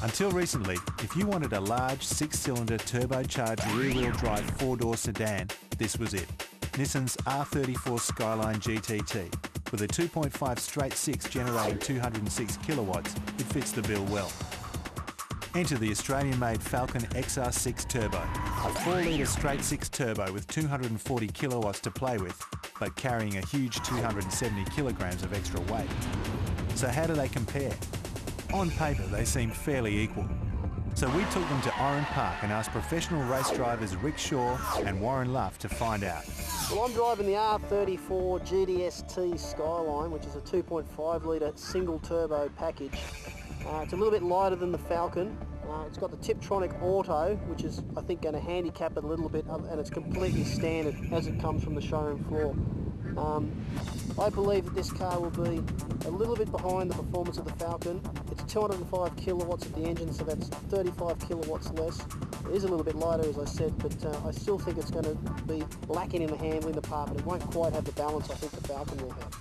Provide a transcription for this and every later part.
Until recently, if you wanted a large 6-cylinder turbocharged rear-wheel drive 4-door sedan, this was it. Nissan's R34 Skyline GTT. With a 2.5 straight 6 generating 206 kilowatts, it fits the bill well. Enter the Australian-made Falcon XR6Turbo, a 4-litre straight 6 turbo with 240 kilowatts to play with, but carrying a huge 270 kilograms of extra weight. So how do they compare? On paper, they seem fairly equal. So we took them to Oran Park and asked professional race drivers Rick Shaw and Warren Luff to find out. Well, I'm driving the R34 GTT Skyline, which is a 2.5 litre single turbo package. It's a little bit lighter than the Falcon. It's got the Tiptronic Auto, which is, I think, going to handicap it a little bit, and it's completely standard as it comes from the showroom floor. I believe that this car will be a little bit behind the performance of the Falcon. It's 205 kilowatts at the engine, so that's 35 kilowatts less. It is a little bit lighter, as I said, but I still think it's going to be lacking in the handling department. It won't quite have the balance I think the Falcon will have.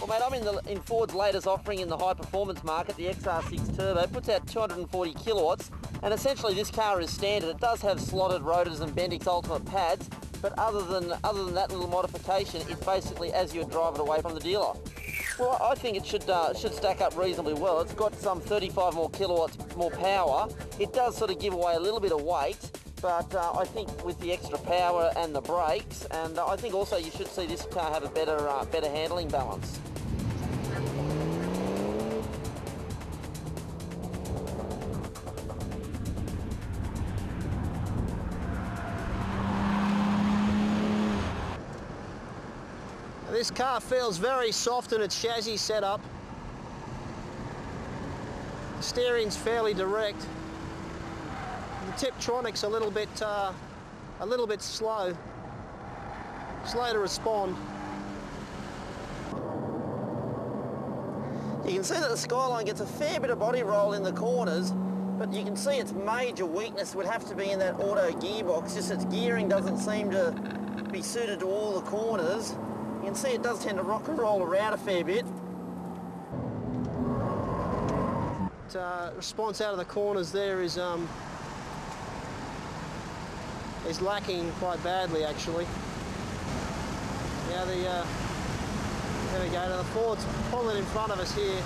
Well, mate, I'm in Ford's latest offering in the high-performance market, the XR6Turbo. It puts out 240 kilowatts, and essentially this car is standard. It does have slotted rotors and Bendix Ultimate pads, but other than that little modification, it's basically as you would drive it away from the dealer. Well, I think it should stack up reasonably well. It's got some 35 more kilowatts more power. It does sort of give away a little bit of weight, but I think with the extra power and the brakes, and I think also you should see this car have a better handling balance. This car feels very soft in its chassis setup. The steering's fairly direct. The Tiptronic's a little bit slow to respond. You can see that the Skyline gets a fair bit of body roll in the corners, but you can see its major weakness would have to be in that auto gearbox. Just its gearing doesn't seem to be suited to all the corners. You can see it does tend to rock and roll around a fair bit. Response out of the corners there is lacking quite badly, actually. Now there we go. Now the Ford's pulling in front of us here.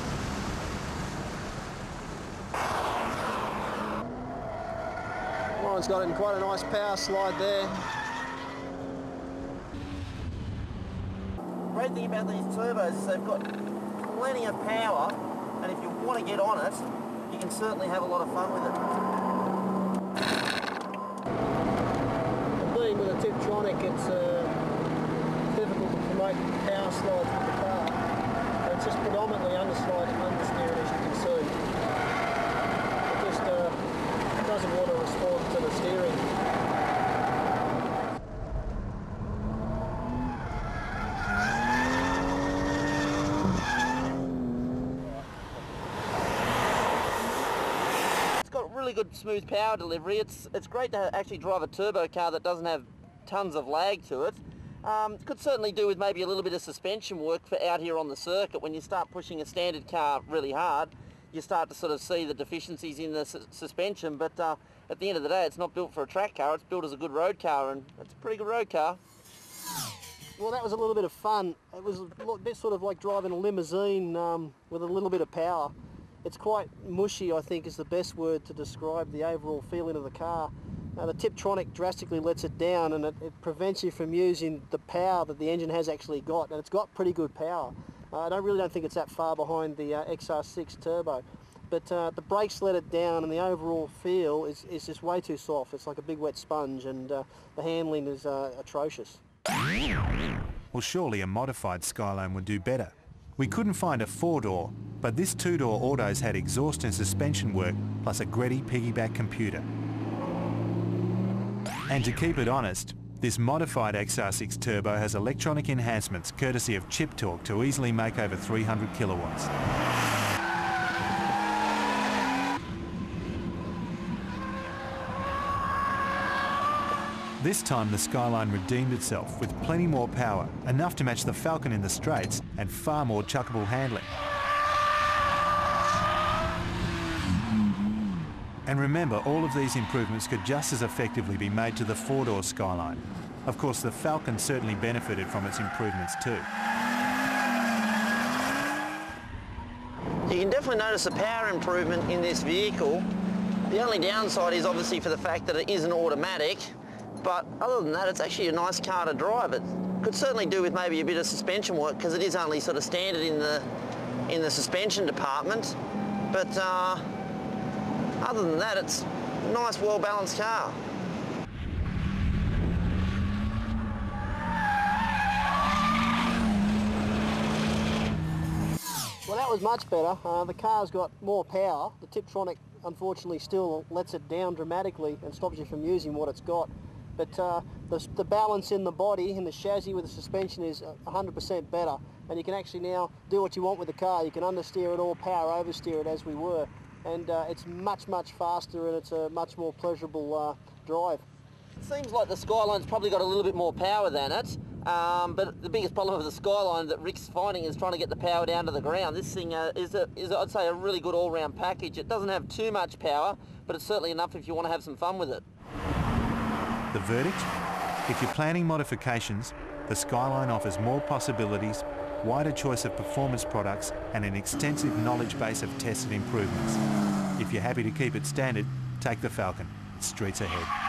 Warren's got it in quite a nice power slide there. The great thing about these turbos is they've got plenty of power, and if you want to get on it, you can certainly have a lot of fun with it. And being with a Tiptronic, it's difficult to promote power slides with the car. It's just predominantly underslide and understeering, as you can see. It just doesn't want to respond to the steering. Really good smooth power delivery. It's great to actually drive a turbo car that doesn't have tons of lag to it. Could certainly do with maybe a little bit of suspension work for out here on the circuit. When you start pushing a standard car really hard, you start to sort of see the deficiencies in the suspension, but at the end of the day, it's not built for a track car, it's built as a good road car, and it's a pretty good road car. Well, that was a little bit of fun. It was a bit sort of like driving a limousine with a little bit of power. It's quite mushy, I think, is the best word to describe the overall feeling of the car. The Tiptronic drastically lets it down, and it prevents you from using the power that the engine has actually got, and it's got pretty good power. I really don't think it's that far behind the XR6Turbo, but the brakes let it down, and the overall feel is just way too soft. It's like a big wet sponge, and the handling is atrocious. Well, surely a modified Skyline would do better. We couldn't find a 4-door, but this 2-door auto's had exhaust and suspension work, plus a Greddy piggyback computer. And to keep it honest, this modified XR6Turbo has electronic enhancements courtesy of chip torque to easily make over 300 kilowatts. This time the Skyline redeemed itself with plenty more power, enough to match the Falcon in the straights, and far more chuckable handling. And remember, all of these improvements could just as effectively be made to the four-door Skyline. Of course, the Falcon certainly benefited from its improvements too. You can definitely notice a power improvement in this vehicle. The only downside is obviously for the fact that it isn't automatic, but other than that, it's actually a nice car to drive. It could certainly do with maybe a bit of suspension work because it is only sort of standard in the suspension department. But other than that, it's a nice, well-balanced car. Well, that was much better. The car's got more power. The Tiptronic, unfortunately, still lets it down dramatically and stops you from using what it's got. But the balance in the body, in the chassis with the suspension is 100% better. And you can actually now do what you want with the car. You can understeer it or power oversteer it as we were. And it's much, much faster and it's a much more pleasurable drive. It seems like the Skyline's probably got a little bit more power than it. But the biggest problem with the Skyline that Rick's finding is trying to get the power down to the ground. This thing is I'd say, a really good all-round package. It doesn't have too much power, but it's certainly enough if you want to have some fun with it. The verdict? If you're planning modifications, the Skyline offers more possibilities, wider choice of performance products and an extensive knowledge base of tested improvements. If you're happy to keep it standard, take the Falcon. Streets ahead.